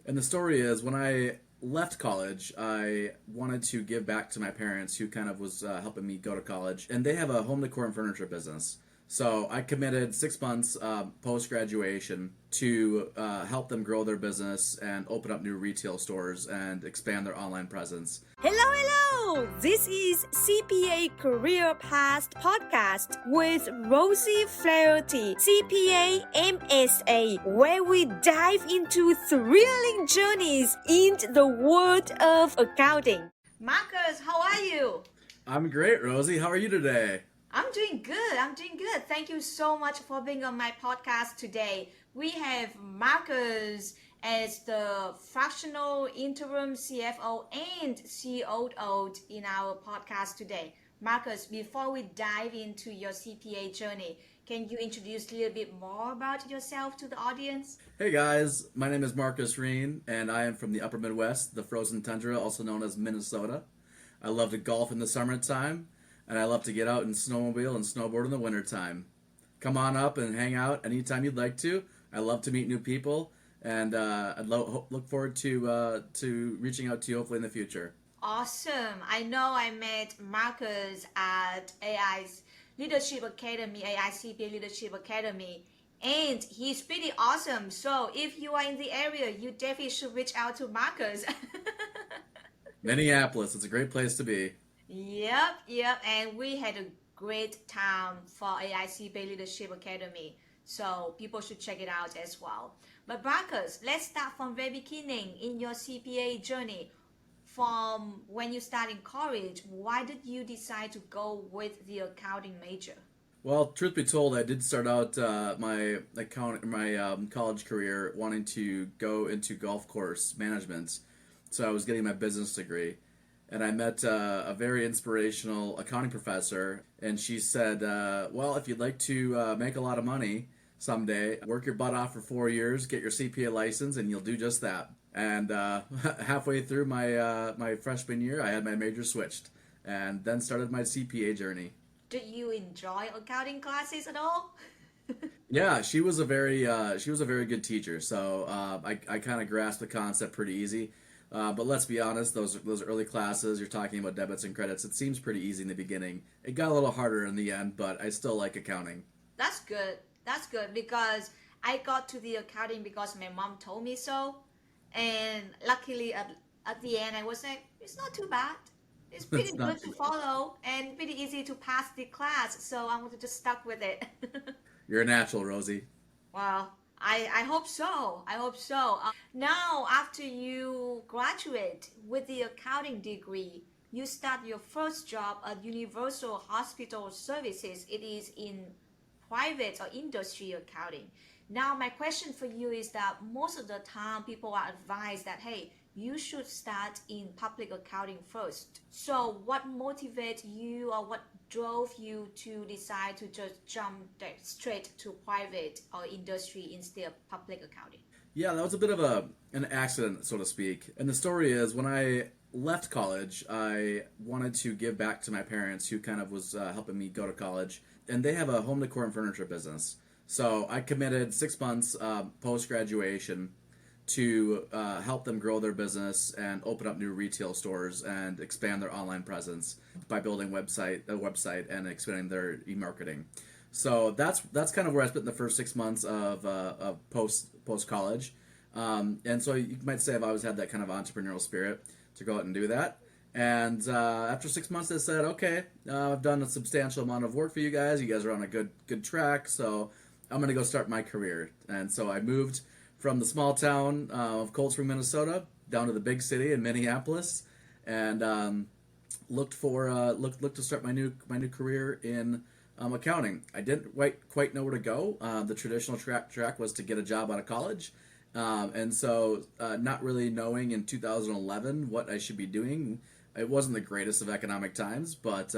And the story is, when I left college, I wanted to give back to my parents, who kind of was helping me go to college, and they have a home decor and furniture business. So I committed 6 months post graduation to help them grow their business and open up new retail stores and expand their online presence. Hello! This is CPA Career Path Podcast with Rosey Flaherty, CPA MSA, where we dive into thrilling journeys into the world of accounting. Marcus, how are you? I'm great, Rosie. How are you today? I'm doing good. Thank you so much for being on my podcast today. We have Marcus as the Fractional Interim CFO and COO in our podcast today. Marcus, before we dive into your CPA journey, can you introduce a little bit more about yourself to the audience? Hey guys, my name is Marcus Rien, and I am from the upper Midwest, the frozen tundra, also known as Minnesota. I love to golf in the summertime, and I love to get out and snowmobile and snowboard in the wintertime. Come on up and hang out anytime you'd like to. I love to meet new people, and I'd look forward to reaching out to you hopefully in the future. Awesome. I know I met Marcus at AI's Leadership Academy, AI CPA Leadership Academy, and he's pretty awesome. So if you are in the area, you definitely should reach out to Marcus. Minneapolis, it's a great place to be. Yep. And we had a great time for AICPA Leadership Academy. So people should check it out as well. But Marcus, let's start from very beginning in your CPA journey. From when you start in college, why did you decide to go with the accounting major? Well, truth be told, I did start out my college career wanting to go into golf course management. So I was getting my business degree. And I met a very inspirational accounting professor, and she said, well, if you'd like to make a lot of money someday, work your butt off for 4 years, get your CPA license, and you'll do just that. And halfway through my freshman year, I had my major switched, and then started my CPA journey. Did you enjoy accounting classes at all? Yeah, she was a very good teacher, so I kind of grasped the concept pretty easy. But let's be honest, those early classes, you're talking about debits and credits, it seems pretty easy in the beginning. It got a little harder in the end, but I still like accounting. That's good because I got to the accounting because my mom told me so. And luckily at the end, I was like, it's not too bad. It's pretty good to follow and pretty easy to pass the class. So I'm just stuck with it. You're a natural, Rosie. Well, I hope so. Now, after you graduate with the accounting degree, you start your first job at Universal Hospital Services. It is in private or industry accounting. Now, my question for you is that most of the time people are advised that, hey, you should start in public accounting first. So what motivated you or what drove you to decide to just jump straight to private or industry instead of public accounting? Yeah, that was a bit of an accident, so to speak. And the story is, when I left college, I wanted to give back to my parents, who kind of was helping me go to college, and they have a home decor and furniture business. So I committed 6 months post graduation to help them grow their business and open up new retail stores and expand their online presence by building a website and expanding their e-marketing. So that's kind of where I spent the first 6 months of post college, and so you might say I've always had that kind of entrepreneurial spirit to go out and do that. And after 6 months, I said, okay, I've done a substantial amount of work for you guys. You guys are on a good track, so I'm going to go start my career. And so I moved from the small town of Cold Spring, Minnesota, down to the big city in Minneapolis, and looked to start my new career in accounting. I didn't quite know where to go. The traditional track was to get a job out of college, and so not really knowing in 2011 what I should be doing. It wasn't the greatest of economic times, but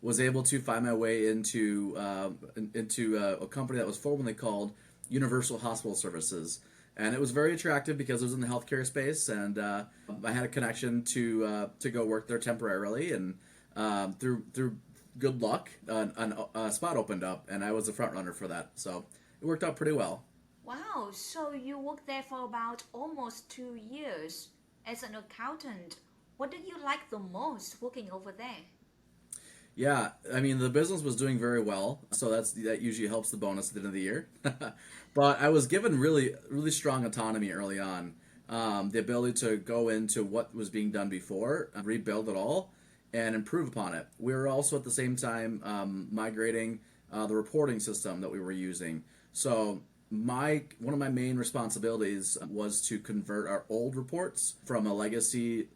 was able to find my way into a company that was formerly called Universal Hospital Services, and it was very attractive because it was in the healthcare space, and I had a connection to go work there temporarily, and through good luck, a spot opened up, and I was the front runner for that, so it worked out pretty well. Wow, so you worked there for about almost 2 years as an accountant. What did you like the most working over there? Yeah, I mean the business was doing very well, so that usually helps the bonus at the end of the year. But I was given really strong autonomy early on, the ability to go into what was being done before, rebuild it all, and improve upon it. We were also at the same time migrating the reporting system that we were using. So my one of my main responsibilities was to convert our old reports from a legacy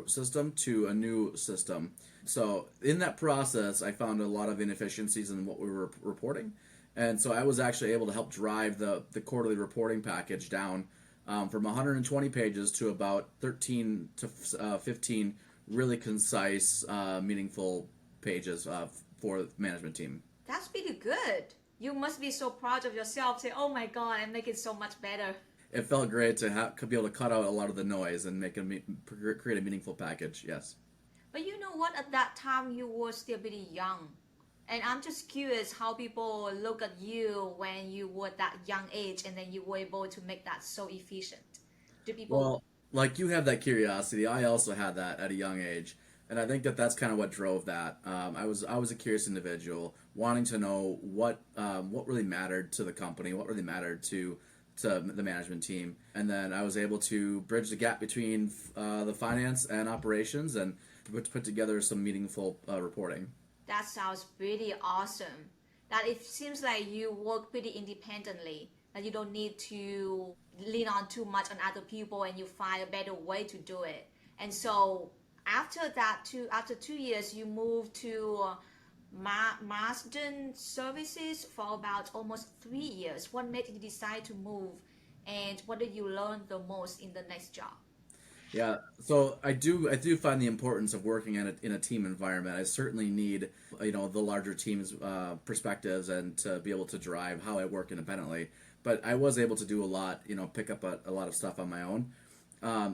system to a new system. So in that process, I found a lot of inefficiencies in what we were reporting, and so I was actually able to help drive the quarterly reporting package down from 120 pages to about 13 to 15 really concise, meaningful pages for the management team. That's pretty good. You must be so proud of yourself. Say, oh my God, I make it so much better. It felt great to be able to cut out a lot of the noise and create a meaningful package. Yes. But you know what? At that time, you were still pretty young. And I'm just curious how people look at you when you were that young age and then you were able to make that so efficient. Do people, Well, like you have that curiosity, I also had that at a young age, and I think that that's kind of what drove that. I was a curious individual, wanting to know what really mattered to the company, what really mattered to the management team, and then I was able to bridge the gap between the finance and operations and put together some meaningful reporting. that sounds pretty awesome. That it seems like you work pretty independently, that you don't need to lean on too much on other people and you find a better way to do it. And so after 2 years, you moved to Marsden Services for about almost 3 years. What made you decide to move, and what did you learn the most in the next job? Yeah, so I do find the importance of working in a team environment. I certainly need the larger team's perspectives and to be able to drive how I work independently. But I was able to do a lot, pick up a lot of stuff on my own.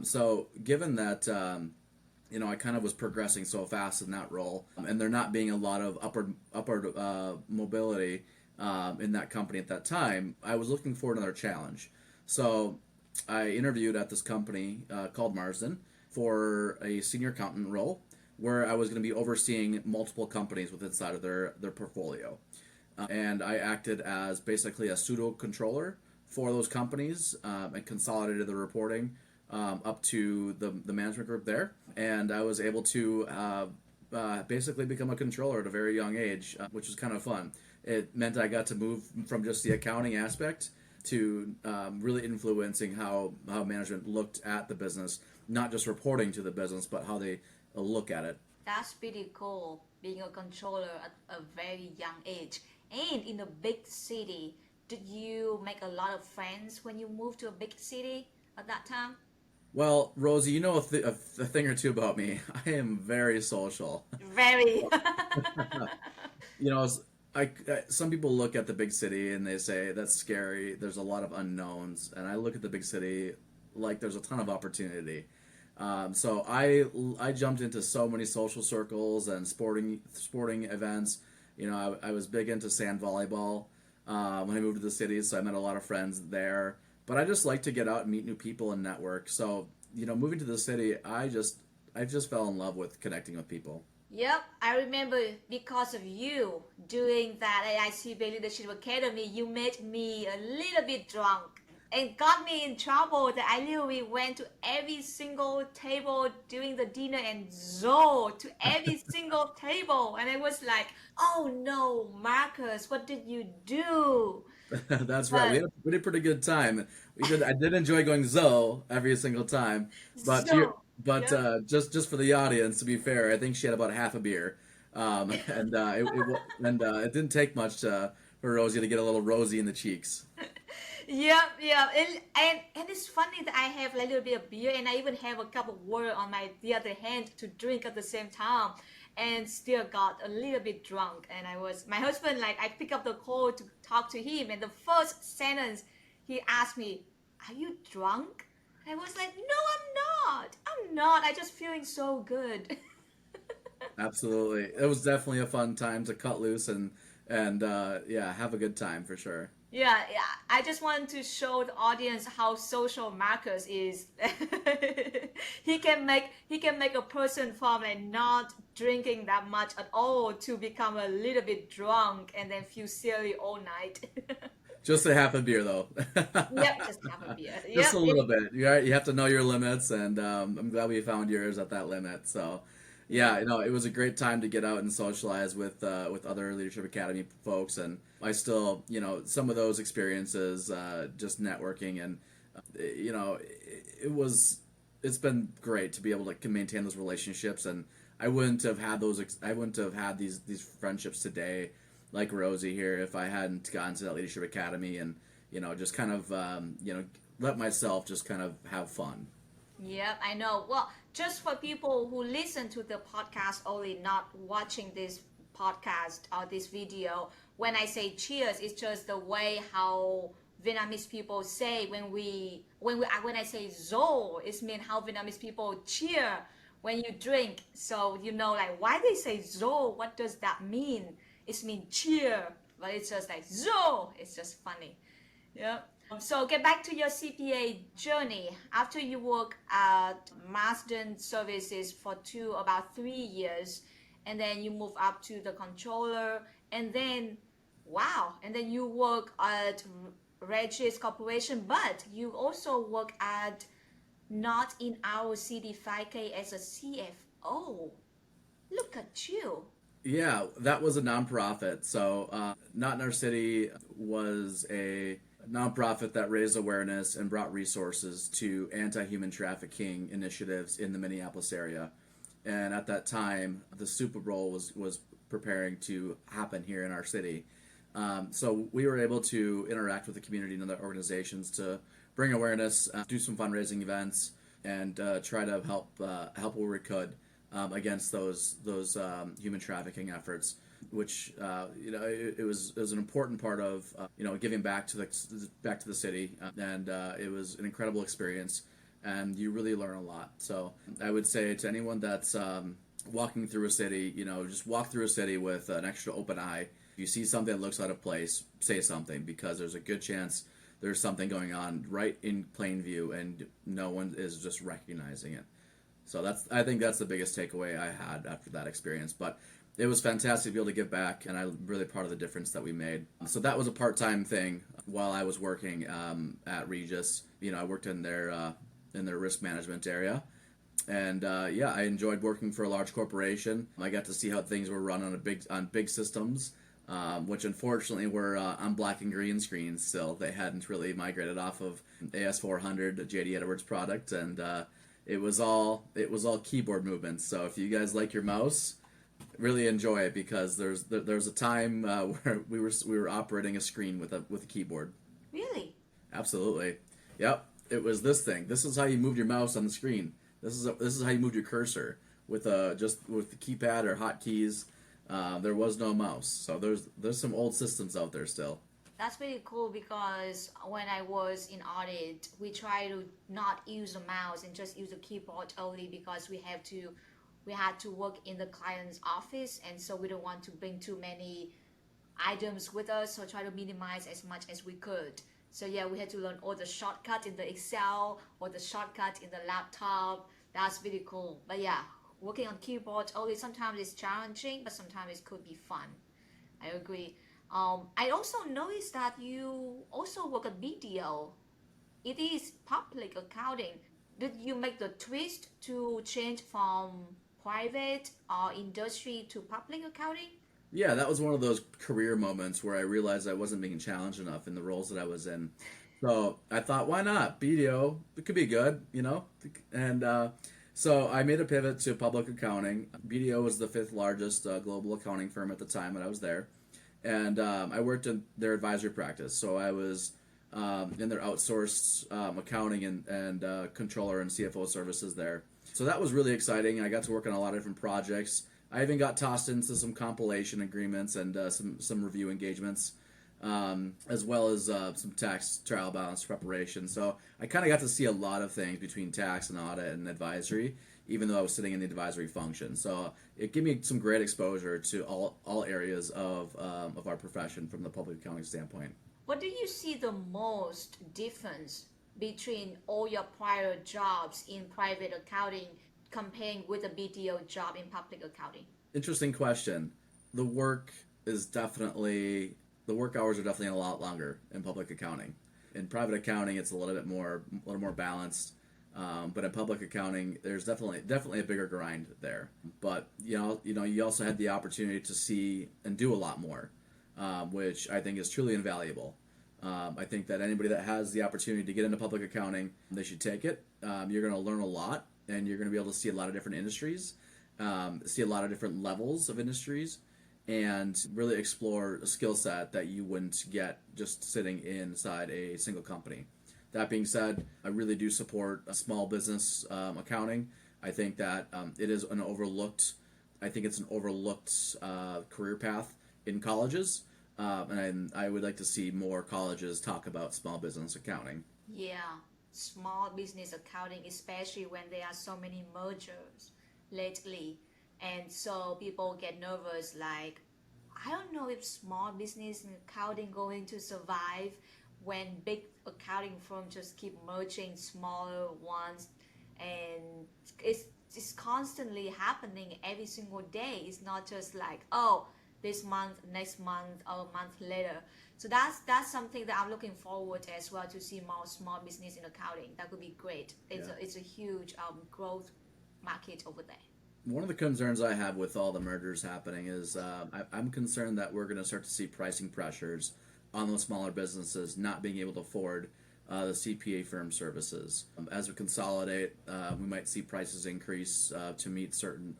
So given that I kind of was progressing so fast in that role, and there not being a lot of upward mobility in that company at that time, I was looking for another challenge. So I interviewed at this company called Marsden for a senior accountant role, where I was going to be overseeing multiple companies with inside of their portfolio. And I acted as basically a pseudo controller for those companies and consolidated the reporting up to the management group there. And I was able to basically become a controller at a very young age, which was kind of fun. It meant I got to move from just the accounting aspect to really influencing how management looked at the business, not just reporting to the business, but how they look at it. That's pretty cool, being a controller at a very young age. And in a big city, did you make a lot of friends when you moved to a big city at that time? Well, Rosie, you know a thing or two about me. I am very social. Very. you know, some people look at the big city and they say that's scary. There's a lot of unknowns, and I look at the big city like there's a ton of opportunity. So I jumped into so many social circles and sporting events. I was big into sand volleyball when I moved to the city, so I met a lot of friends there. But I just like to get out and meet new people and network. So moving to the city, I just fell in love with connecting with people. Yep, I remember because of you doing that AICB Leadership Academy, you made me a little bit drunk and got me in trouble that I literally went to every single table during the dinner and to every single table. And I was like, oh no, Marcus, what did you do? That's right. But We had a pretty good time. I did enjoy going Zoe every single time, but yep. just for the audience, to be fair, I think she had about half a beer, and it didn't take much for Rosie to get a little rosy in the cheeks. Yep, yeah, and it's funny that I have a little bit of beer and I even have a cup of water on the other hand to drink at the same time, and still got a little bit drunk. And my husband, like, I pick up the call to talk to him, and the first sentence he asked me, "Are you drunk?" I was like, "No, I'm not. I'm not. I just feeling so good." Absolutely, it was definitely a fun time to cut loose and yeah, have a good time for sure. Yeah, yeah. I just want to show the audience how social Marcus is. He can make a person from like not drinking that much at all to become a little bit drunk and then feel silly all night. Just a half a beer, though. Yep, just have a beer. Just a Yep, little bit. You have to know your limits, and I'm glad we found yours at that limit. So, yeah, yeah. you know, it was a great time to get out and socialize with other Leadership Academy folks, and I still, you know, some of those experiences, just networking, and you know, it's been great to be able to maintain those relationships, and I wouldn't have had I wouldn't have had these friendships today, like Rosie here, if I hadn't gotten to that Leadership Academy and you know, just kind of you know, let myself just kind of have fun. Yep, I know. Well, just for people who listen to the podcast only, not watching this podcast or this video, when I say cheers, it's just the way how Vietnamese people say when I say zo, it's mean how Vietnamese people cheer when you drink. So you know like why they say zo, what does that mean? It's mean cheer, but it's just like zo. It's just funny. Yeah. So get back to your CPA journey. After you work at Marsden Services for about 3 years, and then you move up to the controller, and then wow, and then you work at Regis Corporation, but you also work at not in our city 5K as a CFO. Look at you. Yeah, that was a nonprofit. So, Not in Our City was a nonprofit that raised awareness and brought resources to anti-human trafficking initiatives in the Minneapolis area. And at that time, the Super Bowl was preparing to happen here in our city. So we were able to interact with the community and other organizations to bring awareness, do some fundraising events, and try to help where we could against those human trafficking efforts. Which you know it was an important part of you know giving back to the city, and it was an incredible experience, and you really learn a lot. So I would say to anyone that's walking through a city, you know, just walk through a city with an extra open eye. If you see something that looks out of place, say something, because there's a good chance there's something going on right in plain view and no one is just recognizing it. So I think that's the biggest takeaway I had after that experience. But it was fantastic to be able to give back, and I'm really proud of the difference that we made. So that was a part-time thing while I was working at Regis. You know, I worked in their risk management area, and yeah, I enjoyed working for a large corporation. I got to see how things were run on big systems, which unfortunately were on black and green screens still. They hadn't really migrated off of AS400, JD Edwards product, and it was all keyboard movements. So if you guys like your mouse, really enjoy it, because there's a time where we were operating a screen with a keyboard. Really? Absolutely. Yep. It was this thing. This is how you moved your mouse on the screen. This is how you moved your cursor with just with the keypad or hotkeys. There was no mouse, so there's some old systems out there still. That's really cool because when I was in audit, we try to not use a mouse and just use a keyboard only because we had to work in the client's office, and so we don't want to bring too many items with us, so try to minimize as much as we could. So yeah, we had to learn all the shortcut in the Excel or the shortcut in the laptop. That's really cool. But yeah, working on keyboard only sometimes it's challenging, but sometimes it could be fun. I agree. I also noticed that you also work at BDO. It is public accounting. Did you make the twist to change from private or industry to public accounting? Yeah, that was one of those career moments where I realized I wasn't being challenged enough in the roles that I was in. So I thought, why not? BDO, it could be good, you know? And so I made a pivot to public accounting. BDO was the fifth largest global accounting firm at the time when I was there. And I worked in their advisory practice. So I was in their outsourced accounting and controller and CFO services there. So that was really exciting. I got to work on a lot of different projects. I even got tossed into some compilation agreements and some review engagements, as well as some tax trial balance preparation. So I kind of got to see a lot of things between tax and audit and advisory, even though I was sitting in the advisory function. So it gave me some great exposure to all areas of our profession from the public accounting standpoint. What do you see the most difference between all your prior jobs in private accounting comparing with a BDO job in public accounting? Interesting question. The work is definitely, the work hours are definitely a lot longer in public accounting. In private accounting, it's a little more balanced. But in public accounting, there's definitely a bigger grind there. But you also had the opportunity to see and do a lot more, which I think is truly invaluable. I think that anybody that has the opportunity to get into public accounting, they should take it. You're going to learn a lot, and you're going to be able to see a lot of different industries, see a lot of different levels of industries, and really explore a skill set that you wouldn't get just sitting inside a single company. That being said, I really do support small business accounting. I think that it's an overlooked career path in colleges, and I would like to see more colleges talk about small business accounting. Yeah, small business accounting, especially when there are so many mergers lately. And so people get nervous like, I don't know if small business and accounting going to survive when big accounting firms just keep merging smaller ones, and it's constantly happening every single day. It's not just like, oh, this month, next month, or a month later. So that's something that I'm looking forward to as well, to see more small business in accounting. That could be great. It's a huge growth market over there. One of the concerns I have with all the mergers happening is I'm concerned that we're going to start to see pricing pressures on those smaller businesses not being able to afford the CPA firm services. As we consolidate, we might see prices increase to meet certain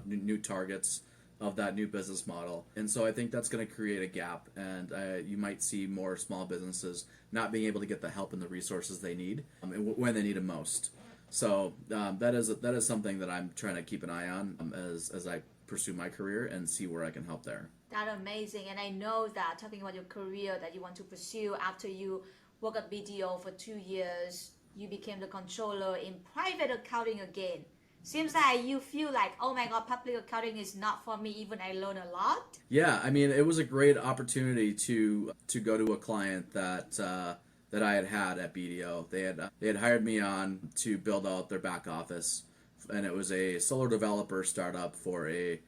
new targets of that new business model. And so I think that's going to create a gap, and you might see more small businesses not being able to get the help and the resources they need when they need them most. So that is something that I'm trying to keep an eye on as I pursue my career and see where I can help there. That's amazing. And I know that, talking about your career that you want to pursue after you work at BDO for 2 years, you became the controller in private accounting again. Seems like you feel like, oh my God, public accounting is not for me, even I learn a lot. Yeah, I mean, it was a great opportunity to go to a client that I had at BDO. They had hired me on to build out their back office, and it was a solar developer startup for a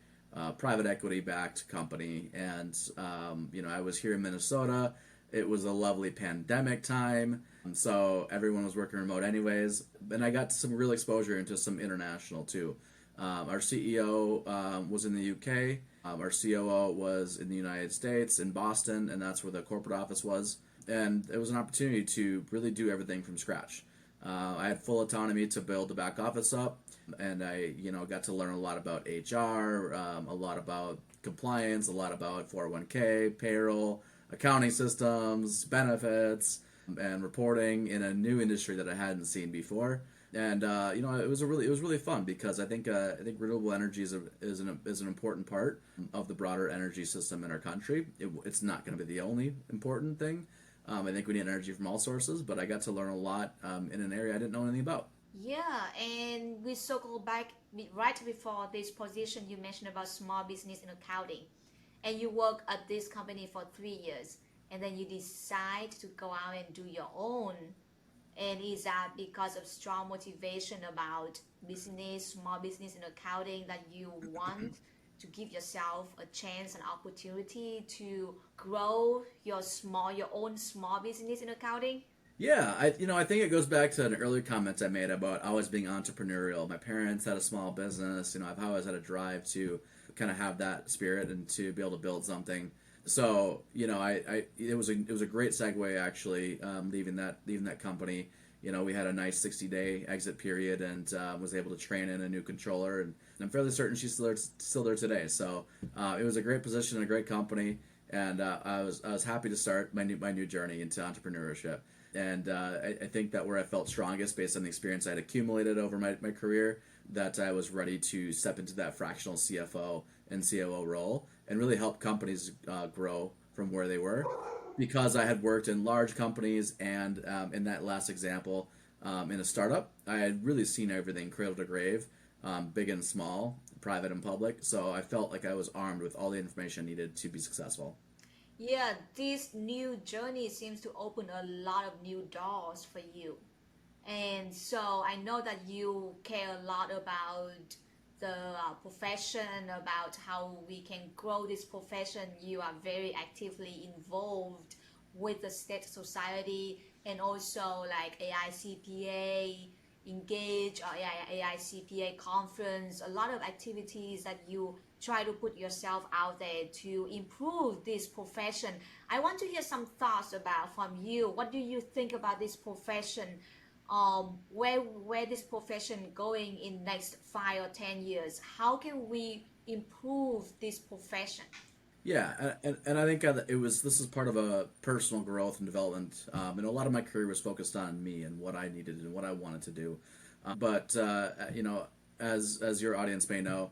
private equity backed company. And I was here in Minnesota. It was a lovely pandemic time, so everyone was working remote anyways. And I got some real exposure into some international too. Our CEO was in the UK. Our COO was in the United States, in Boston, and that's where the corporate office was. And it was an opportunity to really do everything from scratch. I had full autonomy to build the back office up, and I got to learn a lot about HR, a lot about compliance, a lot about 401k, payroll, accounting systems, benefits, and reporting in a new industry that I hadn't seen before. And it was really fun, because I think renewable energy is an important part of the broader energy system in our country. It's not going to be the only important thing. I think we need energy from all sources, but I got to learn a lot in an area I didn't know anything about. Yeah, and we circle back right before this position you mentioned about small business and accounting. And you work at this company for 3 years, and then you decide to go out and do your own. And is that because of strong motivation about business, small business and accounting, that you want to give yourself a chance and opportunity to grow your own small business in accounting? Yeah, I think it goes back to an earlier comment I made about always being entrepreneurial. My parents had a small business. I've always had a drive to kind of have that spirit and to be able to build something. So it was a great segue actually, leaving that company. We had a nice 60-day exit period, and was able to train in a new controller, and I'm fairly certain she's still there today. So it was a great position, a great company, and I was happy to start my new journey into entrepreneurship. And I think that where I felt strongest, based on the experience I had accumulated over my career, that I was ready to step into that fractional CFO and COO role and really help companies grow from where they were. Because I had worked in large companies, and in that last example, in a startup, I had really seen everything cradle to grave, big and small, private and public. So I felt like I was armed with all the information needed to be successful. Yeah, this new journey seems to open a lot of new doors for you. And so I know that you care a lot about the profession, about how we can grow this profession. You are very actively involved with the state society and also like AICPA engage or AICPA conference, a lot of activities that you try to put yourself out there to improve this profession. I want to hear some thoughts about from you. What do you think about this profession? Where this profession going in next 5 or 10 years? How can we improve this profession? Yeah, and I think it was this is part of a personal growth and development. And a lot of my career was focused on me and what I needed and what I wanted to do. But you know, as your audience may know,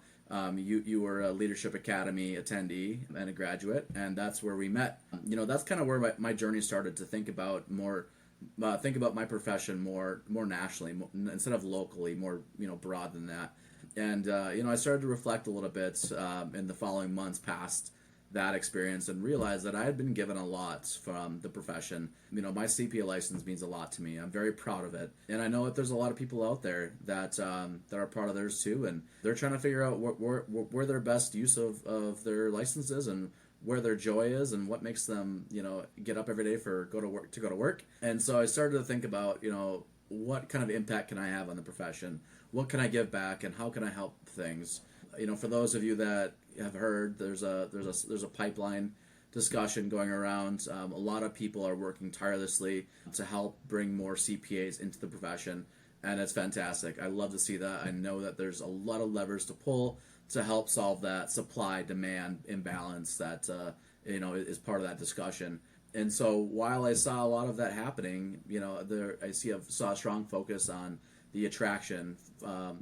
you were a Leadership Academy attendee and a graduate, and that's where we met. You know, that's kind of where my journey started to think about my profession more nationally, instead of locally, more broad than that. And you know, I started to reflect a little bit in the following months past that experience and realized that I had been given a lot from the profession. You know, my CPA license means a lot to me. I'm very proud of it, and I know that there's a lot of people out there that that are proud of theirs too, and they're trying to figure out where their best use of their license is and where their joy is and what makes them get up every day for go to work. And so I started to think about what kind of impact can I have on the profession, what can I give back, and how can I help things. For those of you that have heard, there's a pipeline discussion going around. A lot of people are working tirelessly to help bring more CPAs into the profession, and it's fantastic. I love to see that. I know that there's a lot of levers to pull to help solve that supply demand imbalance that is part of that discussion. And so while I saw a lot of that happening, saw a strong focus on the attraction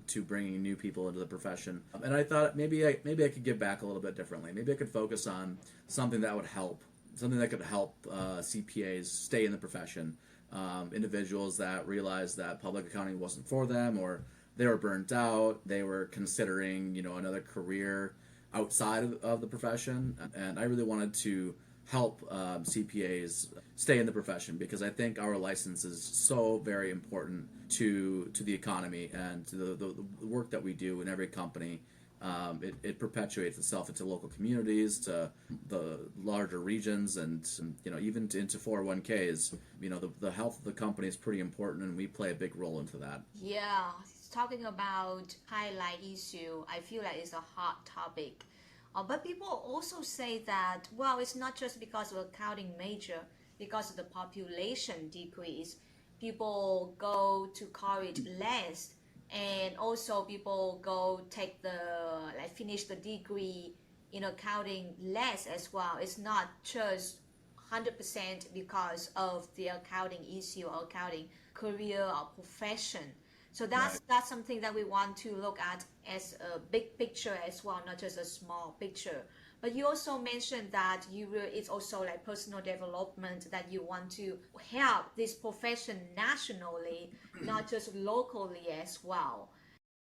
to bringing new people into the profession. And I thought maybe I could give back a little bit differently. Maybe I could focus on something that could help CPAs stay in the profession. Individuals that realized that public accounting wasn't for them, or they were burnt out, they were considering another career outside of the profession. And I really wanted to help CPAs stay in the profession, because I think our license is so very important to the economy and to the work that we do in every company. It perpetuates itself into local communities, to the larger regions, and even into 401ks. The health of the company is pretty important, and we play a big role into that. Yeah, talking about highlight issue, I feel like it's a hot topic. But people also say that, well, it's not just because of accounting major, because of the population decrease. People go to college less, and also people go take finish the degree in accounting less as well. It's not just 100% because of the accounting issue or accounting career or profession. So Right. that's something that we want to look at as a big picture as well, not just a small picture. But you also mentioned that it's also like personal development, that you want to help this profession nationally, not just locally as well.